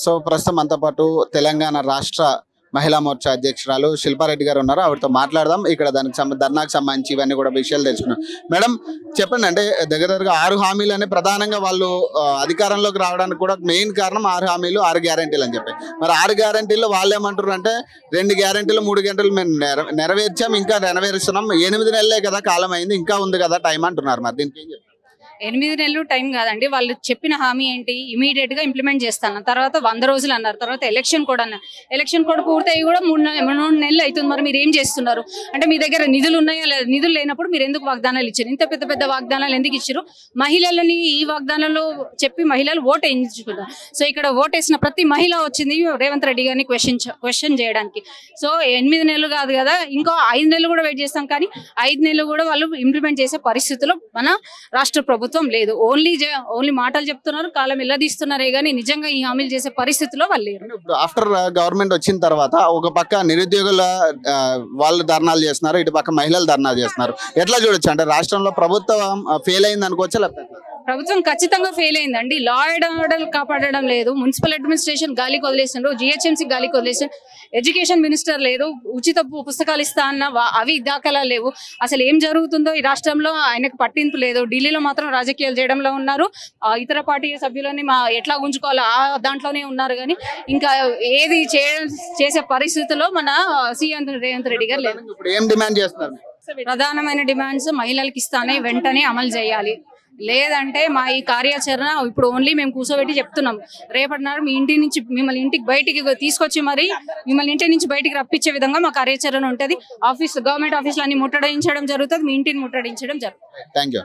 So ప్రస్తుతం మనతో పాటు తెలంగాణ రాష్ట్ర మహిళా మోర్చా అధ్యక్షురాలు శిల్పారెడ్డి గారు ఉన్నారు. ఆవిడతో మాట్లాడదాం. ఇక్కడ ధర్నాకు సంబంధించి ఇవన్నీ కూడా విషయాలు తెలుసుకున్నాం. మేడం చెప్పండి, అంటే దగ్గరగా 6 హామీలు అనే ప్రధానంగా వాళ్ళు అధికారంలోకి రావడానికి కూడా మెయిన్ కారణం 6 హామీలు 6 గ్యారెంటీలు అని చెప్పి. మరి 6 గ్యారెంటీల్లో వాళ్ళు ఏమంటారు అంటే 2 గ్యారెంటీలు 3 గంటలు మేము నెరవేర్చాం, ఇంకా నెరవేరుస్తున్నాం, 8 నెలలే కదా కాలం అయింది, ఇంకా ఉంది కదా టైం అంటున్నారు. మరి దీనికి ఏం చెప్తారు? 8 నెలలు టైం కాదండి. వాళ్ళు చెప్పిన హామీ ఏంటి, ఇమీడియట్ గా ఇంప్లిమెంట్ చేస్తాను. తర్వాత 100 రోజులు అన్నారు. తర్వాత ఎలక్షన్ కోడ్ అన్నారు. ఎలక్షన్ కోడ్ పూర్తయి కూడా 3 నెలలు అవుతుంది. మరి మీరు ఏం చేస్తున్నారు అంటే మీ దగ్గర నిధులు ఉన్నాయా లేదా? నిధులు లేనప్పుడు మీరు ఎందుకు వాగ్దానాలు ఇచ్చారు? ఇంత పెద్ద పెద్ద వాగ్దానాలు ఎందుకు ఇచ్చారు? మహిళలని ఈ వాగ్దానాల్లో చెప్పి మహిళలు ఓటు వేయించుకున్నారు. సో ఇక్కడ ఓటేసిన ప్రతి మహిళ వచ్చింది రేవంత్ రెడ్డి గారిని క్వశ్చన్ చేయడానికి. సో 8 నెలలు కాదు కదా, ఇంకో 5 నెలలు కూడా వెయిట్ చేస్తాం. కానీ 5 నెలలు కూడా వాళ్ళు ఇంప్లిమెంట్ చేసే పరిస్థితిలో మన రాష్ట్ర ప్రభుత్వం లేదు. ఓన్లీ మాటలు చెప్తున్నారు, కాలం ఎల్లదీస్తున్నారే గానీ నిజంగా ఈ హామీలు చేసే పరిస్థితిలో వాళ్ళు లేరు. ఆఫ్టర్ గవర్నమెంట్ వచ్చిన తర్వాత ఒక పక్క నిరుద్యోగుల వాళ్ళు ధర్నాలు చేస్తున్నారు, ఇటు పక్క మహిళలు ధర్నాలు చేస్తున్నారు. ఎట్లా చూడొచ్చు అంటే రాష్ట్రంలో ప్రభుత్వం ఫెయిల్ అయింది అనుకోవచ్చా? లేకపోతే ప్రభుత్వం ఖచ్చితంగా ఫెయిల్ అయిందండి. లా అండ్ ఆర్డర్ కాపాడడం లేదు. మున్సిపల్ అడ్మినిస్ట్రేషన్ గాలికి వదిలేసిండ్రు, జిహెచ్ఎంసీ గాలికి వదిలేసారు, ఎడ్యుకేషన్ మినిస్టర్ లేదు, ఉచిత పుస్తకాలు ఇస్తా అన్న అవి దాఖలాలు లేవు. అసలు ఏం జరుగుతుందో ఈ రాష్ట్రంలో ఆయనకు పట్టింపు లేదు. ఢిల్లీలో మాత్రం రాజకీయాలు చేయడంలో ఉన్నారు. ఇతర పార్టీ సభ్యులని ఎట్లా ఉంచుకోవాలో దాంట్లోనే ఉన్నారు. కానీ ఇంకా ఏది చేసే పరిస్థితిలో మన సీఎం రేవంత్ రెడ్డి గారు లేదు. ఏం డిమాండ్ చేస్తున్నారు? ప్రధానమైన డిమాండ్స్ మహిళలకు ఇస్తానే వెంటనే అమలు చేయాలి. లేదంటే మా ఈ కార్యాచరణ ఇప్పుడు ఓన్లీ మేము కూర్చోబెట్టి చెప్తున్నాం. రేపటి నాడు మీ ఇంటి నుంచి మిమ్మల్ని ఇంటికి బయటికి తీసుకొచ్చి మరి మిమ్మల్ని ఇంటి నుంచి బయటికి రప్పించే విధంగా మా కార్యాచరణ ఉంటుంది. గవర్నమెంట్ ఆఫీసులు అన్ని ముట్టడించడం జరుగుతుంది, మీ ఇంటిని ముట్టడించడం జరుగుతుంది. Thank you.